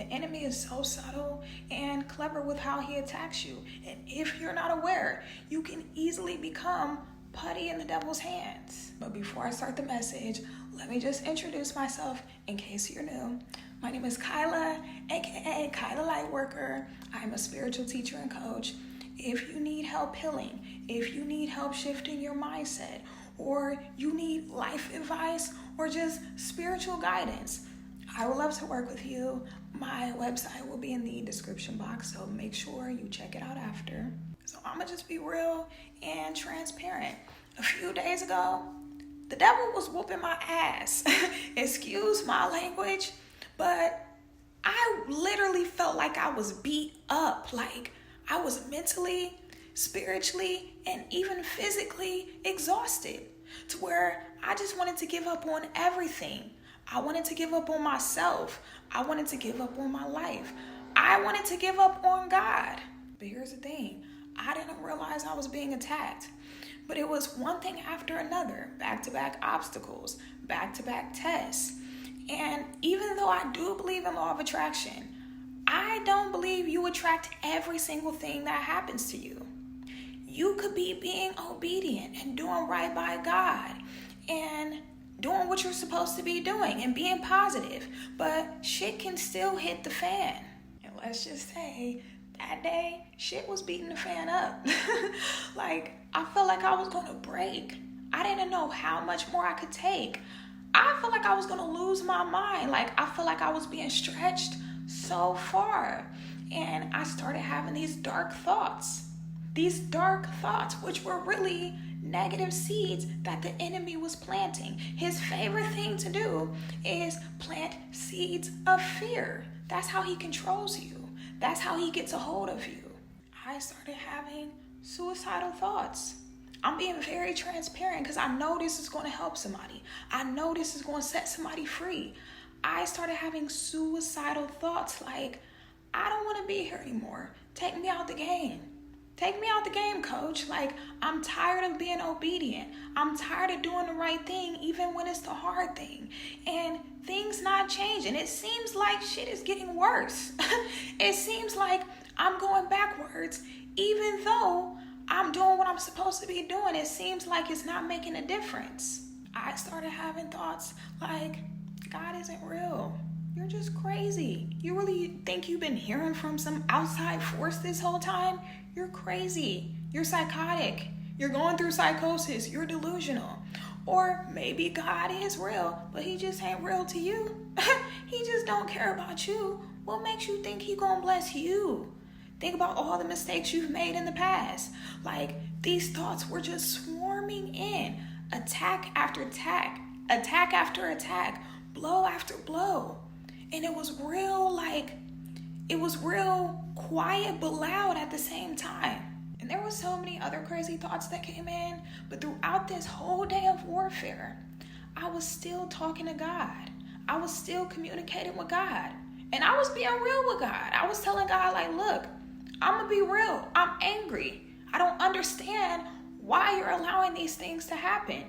The enemy is so subtle and clever with how he attacks you. And if you're not aware, you can easily become putty in the devil's hands. But before I start the message, let me just introduce myself in case you're new. My name is Kyla, aka Kyla Lightworker. I'm a spiritual teacher and coach. If you need help healing, if you need help shifting your mindset, or you need life advice or just spiritual guidance, I would love to work with you. My website will be in the description box, so make sure you check it out after. So I'm gonna just be real and transparent. A few days ago, the devil was whooping my ass. Excuse my language, but I literally felt like I was beat up. Like I was mentally, spiritually, and even physically exhausted, to where I just wanted to give up on everything. I wanted to give up on myself. I wanted to give up on my life. I wanted to give up on God. But here's the thing. I didn't realize I was being attacked. But it was one thing after another. Back-to-back obstacles. Back-to-back tests. And even though I do believe in law of attraction, I don't believe you attract every single thing that happens to you. You could be being obedient and doing right by God and doing what you're supposed to be doing and being positive, but shit can still hit the fan. And let's just say that day, shit was beating the fan up. Like, I felt like I was gonna break. I didn't know how much more I could take. I felt like I was gonna lose my mind. Like, I felt like I was being stretched so far. And I started having these dark thoughts. These dark thoughts, which were really negative seeds that the enemy was planting. His favorite thing to do is plant seeds of fear. That's how he controls you. That's how he gets a hold of you. I started having suicidal thoughts. I'm being very transparent because I know this is going to help somebody. I know this is going to set somebody free. I started having suicidal thoughts like, I don't want to be here anymore. Take me out the game. Take me out the game, coach. Like, I'm tired of being obedient. I'm tired of doing the right thing, even when it's the hard thing. And things not changing. It seems like shit is getting worse. It seems like I'm going backwards, even though I'm doing what I'm supposed to be doing. It seems like it's not making a difference. I started having thoughts like, God isn't real. You're just crazy. You really think you've been hearing from some outside force this whole time? You're crazy. You're psychotic. You're going through psychosis. You're delusional. Or maybe God is real, but he just ain't real to you. He just don't care about you. What makes you think he gonna bless you? Think about all the mistakes you've made in the past. Like, these thoughts were just swarming in. Attack after attack. Attack after attack. Blow after blow. And it was real quiet but loud at the same time. And there were so many other crazy thoughts that came in, but throughout this whole day of warfare, I was still talking to God. I was still communicating with God. And I was being real with God. I was telling God, like, look, I'm gonna be real. I'm angry. I don't understand why you're allowing these things to happen.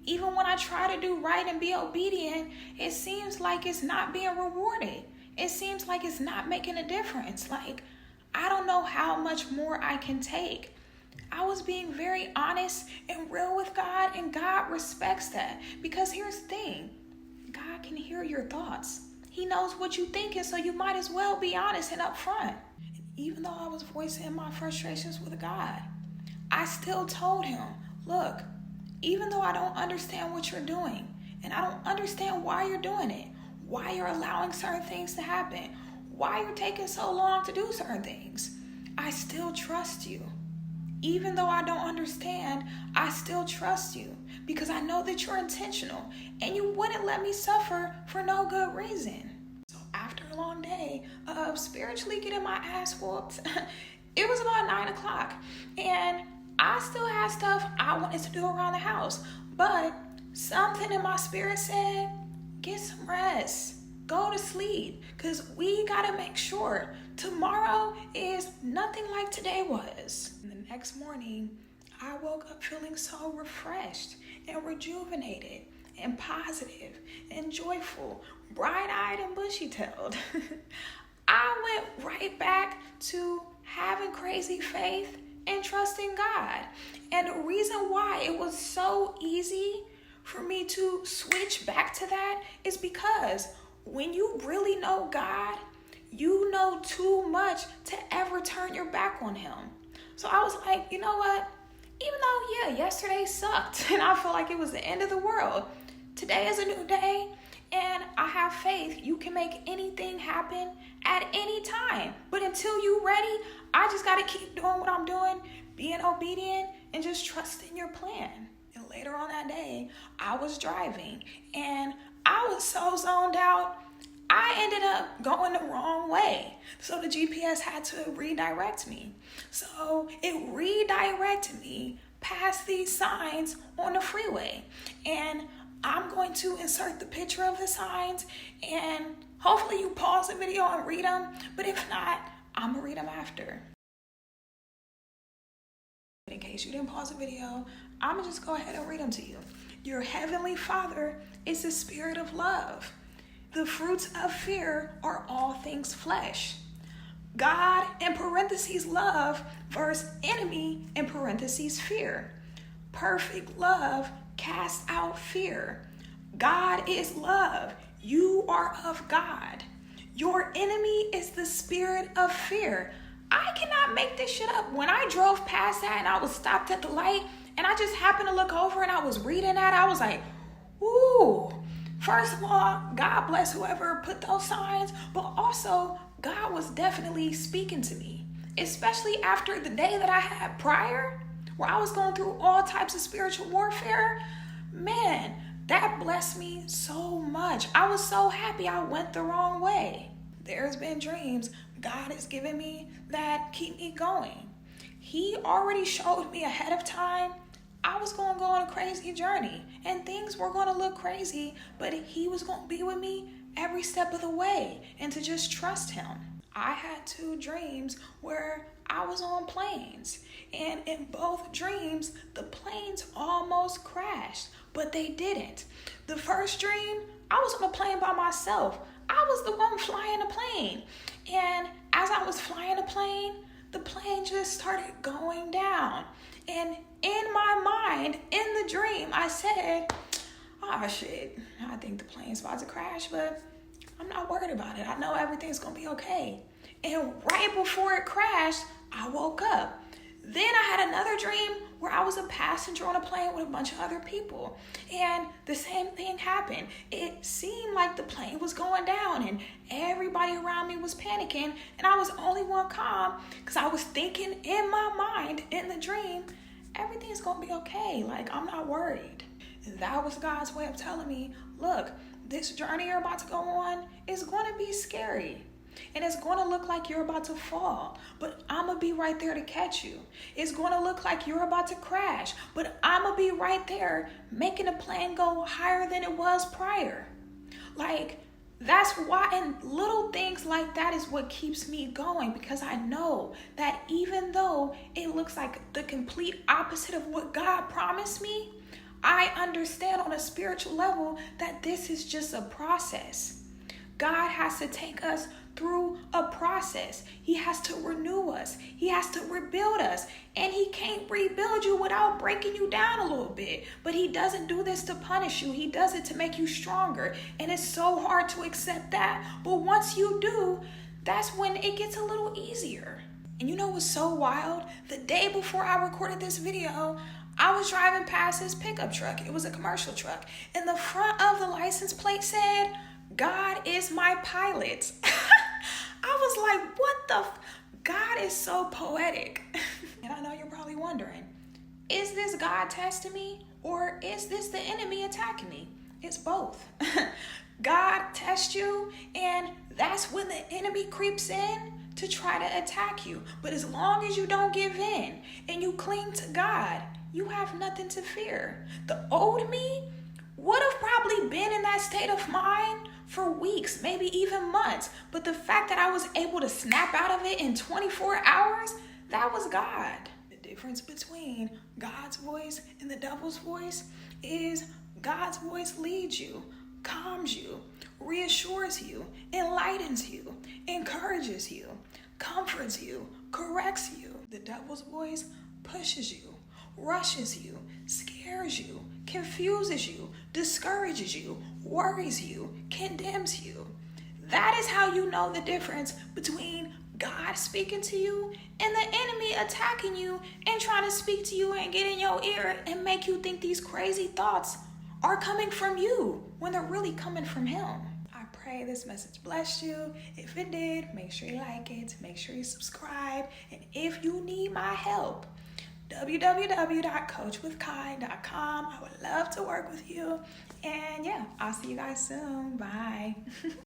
Even when I try to do right and be obedient, it seems like it's not being rewarded. It seems like it's not making a difference. Like, I don't know how much more I can take. I was being very honest and real with God, and God respects that. Because here's the thing, God can hear your thoughts. He knows what you think, and so you might as well be honest and upfront. And even though I was voicing my frustrations with God, I still told him, look, even though I don't understand what you're doing, and I don't understand why you're doing it, why you're allowing certain things to happen, why you're taking so long to do certain things, I still trust you. Even though I don't understand, I still trust you because I know that you're intentional and you wouldn't let me suffer for no good reason. So after a long day of spiritually getting my ass whooped, it was about 9 o'clock and I still had stuff I wanted to do around the house, but something in my spirit said, get some rest, go to sleep, because we gotta make sure tomorrow is nothing like today was. And the next morning, I woke up feeling so refreshed and rejuvenated and positive and joyful, bright-eyed and bushy-tailed. to having crazy faith and trusting God. And the reason why it was so easy for me to switch back to that is because when you really know God, you know too much to ever turn your back on him. So I was like, you know what? Even though, yesterday sucked and I feel like it was the end of the world, today is a new day and I have faith you can make anything happen at any time. But until you're ready, I just got to keep doing what I'm doing, being obedient, and just trusting your plan. And later on that day, I was driving and I was so zoned out, I ended up going the wrong way. So the GPS had to redirect me. So it redirected me past these signs on the freeway. And I'm going to insert the picture of the signs, and hopefully you pause the video and read them. But if not, I'm going to read them after. In case you didn't pause the video, I'm going to just go ahead and read them to you. Your heavenly Father is the spirit of love. The fruits of fear are all things flesh. God, in parentheses, love, versus enemy, in parentheses, fear. Perfect love casts out fear. God is love. You are of God. Your enemy is the spirit of fear. I cannot make this shit up. When I drove past that and I was stopped at the light and I just happened to look over and I was reading that, I was like, ooh. First of all, God bless whoever put those signs, but also God was definitely speaking to me, especially after the day that I had prior, where I was going through all types of spiritual warfare. Man, that blessed me so much. I was so happy I went the wrong way. There's been dreams God has given me that keep me going. He already showed me ahead of time I was going to go on a crazy journey and things were going to look crazy, but he was going to be with me every step of the way and to just trust him. I had 2 dreams where I was on planes, and in both dreams, the planes almost crashed, but they didn't. The first dream, I was on a plane by myself. I was the one flying the plane. And as I was flying the plane just started going down. And in my mind, in the dream, I said, oh shit, I think the plane's about to crash, but I'm not worried about it. I know everything's gonna be okay. And right before it crashed, I woke up. Then I had another dream where I was a passenger on a plane with a bunch of other people. And the same thing happened. It seemed like the plane was going down and everybody around me was panicking. And I was the only one calm because I was thinking in my mind, in the dream, everything's going to be okay. Like, I'm not worried. And that was God's way of telling me, look, this journey you're about to go on is going to be scary. And it's going to look like you're about to fall, but I'm going to be right there to catch you. It's going to look like you're about to crash, but I'm going to be right there making the plane go higher than it was prior. Like, that's why, and little things like that is what keeps me going, because I know that even though it looks like the complete opposite of what God promised me, I understand on a spiritual level that this is just a process. God has to take us through a process. He has to renew us. He has to rebuild us. And he can't rebuild you without breaking you down a little bit. But he doesn't do this to punish you. He does it to make you stronger. And it's so hard to accept that. But once you do, that's when it gets a little easier. And you know what's so wild? The day before I recorded this video, I was driving past this pickup truck. It was a commercial truck. And the front of the license plate said, God is my pilot. I was like, what the? God is so poetic. And I know you're probably wondering, is this God testing me or is this the enemy attacking me? It's both. God tests you, and that's when the enemy creeps in to try to attack you. But as long as you don't give in and you cling to God, you have nothing to fear. The old me would have probably been in that state of mind for weeks, maybe even months. But the fact that I was able to snap out of it in 24 hours, that was God. The difference between God's voice and the devil's voice is God's voice leads you, calms you, reassures you, enlightens you, encourages you, comforts you, corrects you. The devil's voice pushes you, rushes you, scares you, confuses you, discourages you, worries you, condemns you. That is how you know the difference between God speaking to you and the enemy attacking you and trying to speak to you and get in your ear and make you think these crazy thoughts are coming from you when they're really coming from him. I pray this message blessed you. If it did, make sure you like it, make sure you subscribe, and if you need my help, www.coachwithkai.com. I would love to work with you. And yeah, I'll see you guys soon. Bye.